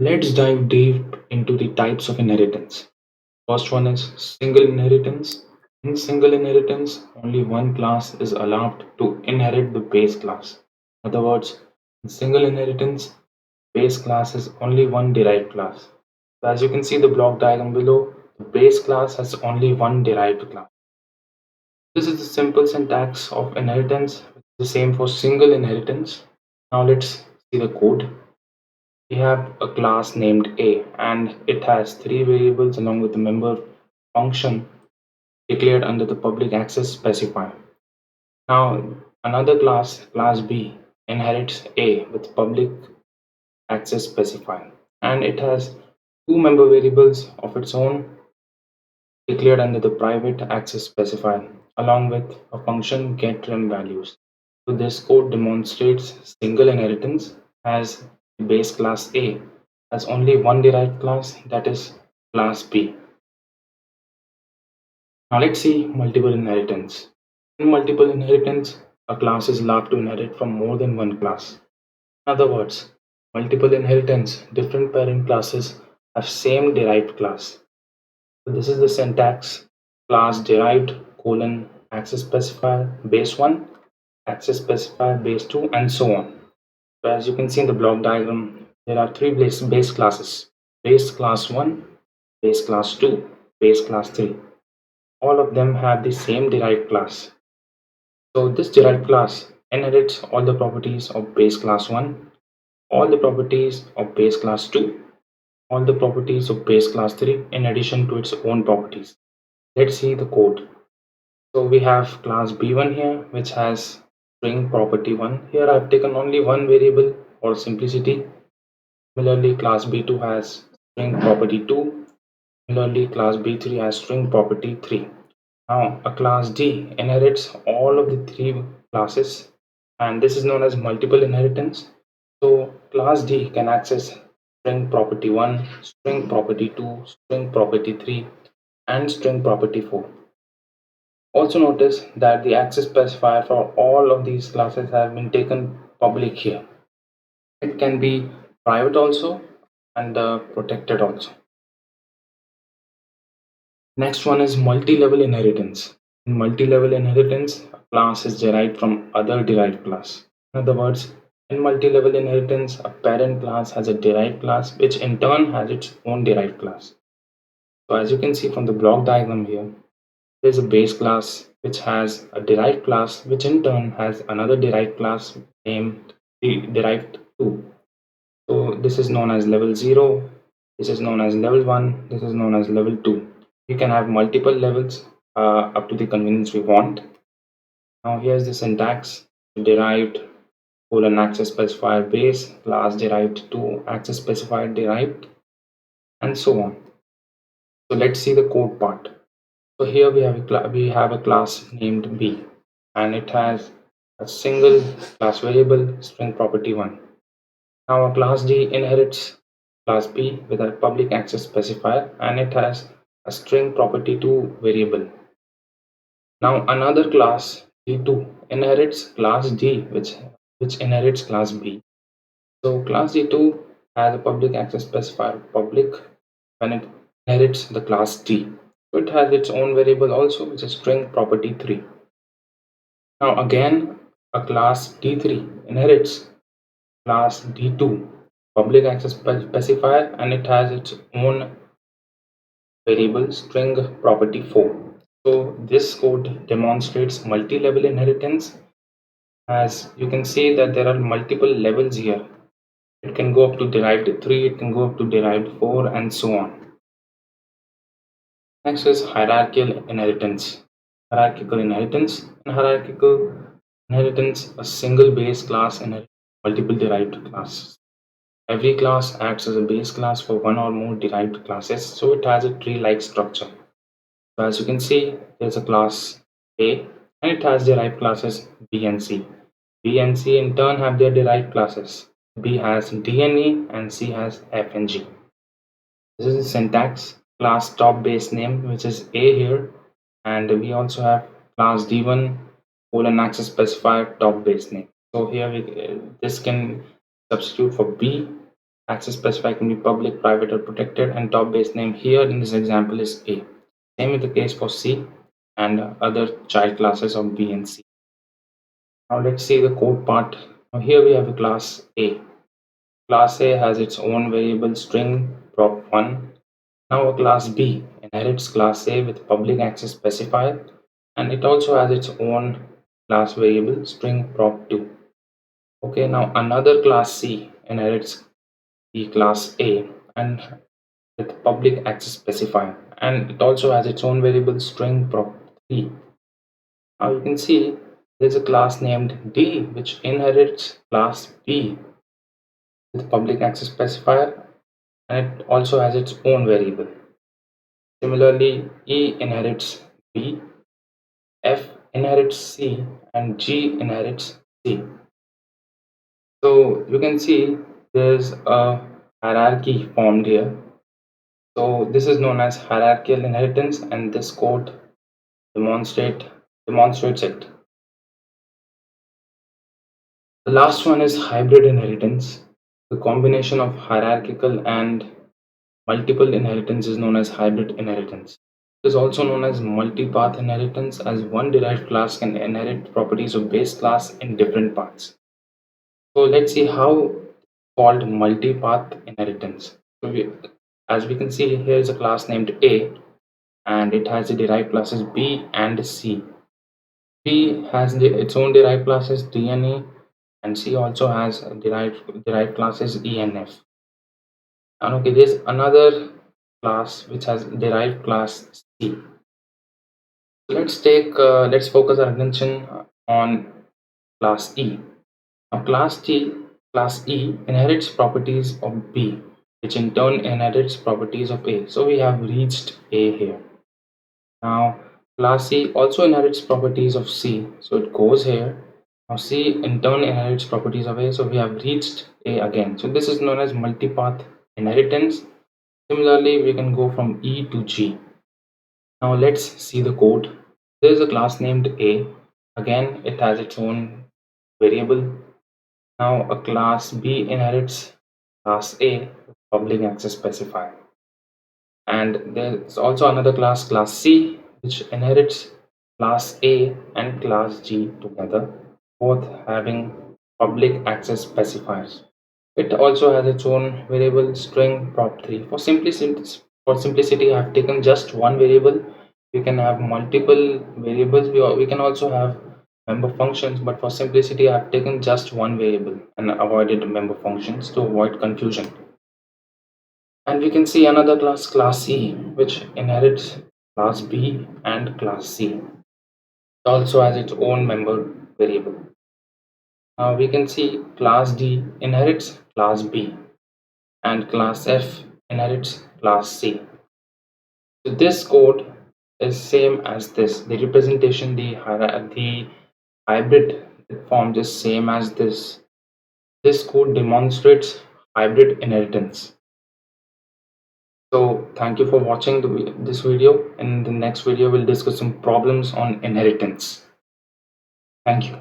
Let's dive deep into the types of inheritance. First one is single inheritance. In single inheritance, only one class is allowed to inherit the base class. In other words, in single inheritance, base class is only one derived class. So as you can see the block diagram below, the base class has only one derived class. This is the simple syntax of inheritance, the same for single inheritance. Now let's see the code. We have a class named A and it has three variables along with a member function declared under the public access specifier. Now another class, class B, inherits A with public access specifier and it has two member variables of its own declared under the private access specifier along with a function getRemValues. So this code demonstrates single inheritance as the base class A has only one derived class, that is class B. Now let's see multiple inheritance. In multiple inheritance, a class is allowed to inherit from more than one class. In other words, multiple inheritance, different parent classes have same derived class. So this is the syntax: class derived colon access specifier base 1, access specifier base 2, and so on. So as you can see in the block diagram, there are three base classes: base class 1, base class 2, base class 3. All of them have the same derived class. So this derived class inherits all the properties of base class 1, all the properties of base class 2, all the properties of base class 3 in addition to its own properties. Let's see the code. So we have class B1 here, which has string property 1. Here I've taken only one variable for simplicity. Similarly, class B2 has string property 2. Similarly, class B3 has string property 3. Now, a class D inherits all of the three classes, and this is known as multiple inheritance. So, class D can access string property 1, string property 2, string property 3, and string property 4. Also notice that the access specifier for all of these classes have been taken public here. It can be private also and protected also. Next one is multi-level inheritance. In multi-level inheritance, a class is derived from other derived class. In other words, in multi-level inheritance, a parent class has a derived class which in turn has its own derived class. So as you can see from the block diagram here, there is a base class which has a derived class which in turn has another derived class named the derived 2. So this is known as level 0, this is known as level 1, this is known as level 2. You can have multiple levels up to the convenience we want. Now here's the syntax: derived colon access specifier base class derived to access specifier derived and so on. So let's see the code part. So here we have a class named B and it has a single class variable string property 1. Now a class D inherits class B with a public access specifier and it has a string property 2 variable. Now another class D2 inherits class D which inherits class B. So class D2 has a public access specifier public when it inherits the class D. So it has its own variable also which is string property 3. Now again a class D3 inherits class D2 public access specifier and it has its own variable string property 4. So this code demonstrates multi-level inheritance. As you can see that there are multiple levels here. It can go up to derived 3, it can go up to derived 4 and so on. Next is hierarchical inheritance. Hierarchical inheritance. In hierarchical inheritance, a single base class inherits multiple derived classes. Every class acts as a base class for one or more derived classes, so it has a tree-like structure. So as you can see, there's a class A and it has derived classes B and C. B and C in turn have their derived classes. B has D and E and C has F and G. This is the syntax: class top base name, which is A here, and we also have class D1 colon access specifier top base name. So here this can substitute for B access specifier can be public, private, or protected, and top base name here in this example is A. Same is the case for C and other child classes of B and C. Now let's see the code part. Now here we have a class A. Class A has its own variable string prop1. Now a class B inherits class A with public access specifier, and it also has its own class variable string prop2. Okay, now another class C inherits the class A and with public access specifier, and it also has its own variable string prop3. Now you can see there's a class named D which inherits class B with public access specifier, and it also has its own variable. Similarly, E inherits B, F inherits C, and G inherits C. So you can see there's a hierarchy formed here. So this is known as hierarchical inheritance, and this code demonstrates it. The last one is hybrid inheritance. The combination of hierarchical and multiple inheritance is known as hybrid inheritance. It is also known as multi-path inheritance, as one derived class can inherit properties of base class in different paths. So let's see how called multi-path inheritance. As we can see, here is a class named A, and it has the derived classes B and C. B has its own derived classes D and E, and C also has derived classes E and F. And okay, there's another class which has derived class C. Let's focus our attention on class E. Now class E inherits properties of B, which in turn inherits properties of A. So we have reached A here. Now class C also inherits properties of C, so it goes here. Now C in turn inherits properties of A, so we have reached A again. So this is known as multipath inheritance. Similarly, we can go from E to G. Now let's see the code. There is a class named A. Again, it has its own variable. Now a class B inherits class A with public access specifier. And there's also another class C, which inherits class A and class G together, both having public access specifiers. It also has its own variable string prop3. For simplicity, I have taken just one variable. We can have multiple variables. We can also have member functions, but for simplicity, I have taken just one variable and avoided member functions to avoid confusion. And we can see another class C, which inherits class B and class C. It also has its own member variable. Now we can see class D inherits class B, and class F inherits class C. So this code is same as this. The representation, the hybrid form is same as this. This code demonstrates hybrid inheritance. So thank you for watching this video. In the next video, we'll discuss some problems on inheritance. Thank you.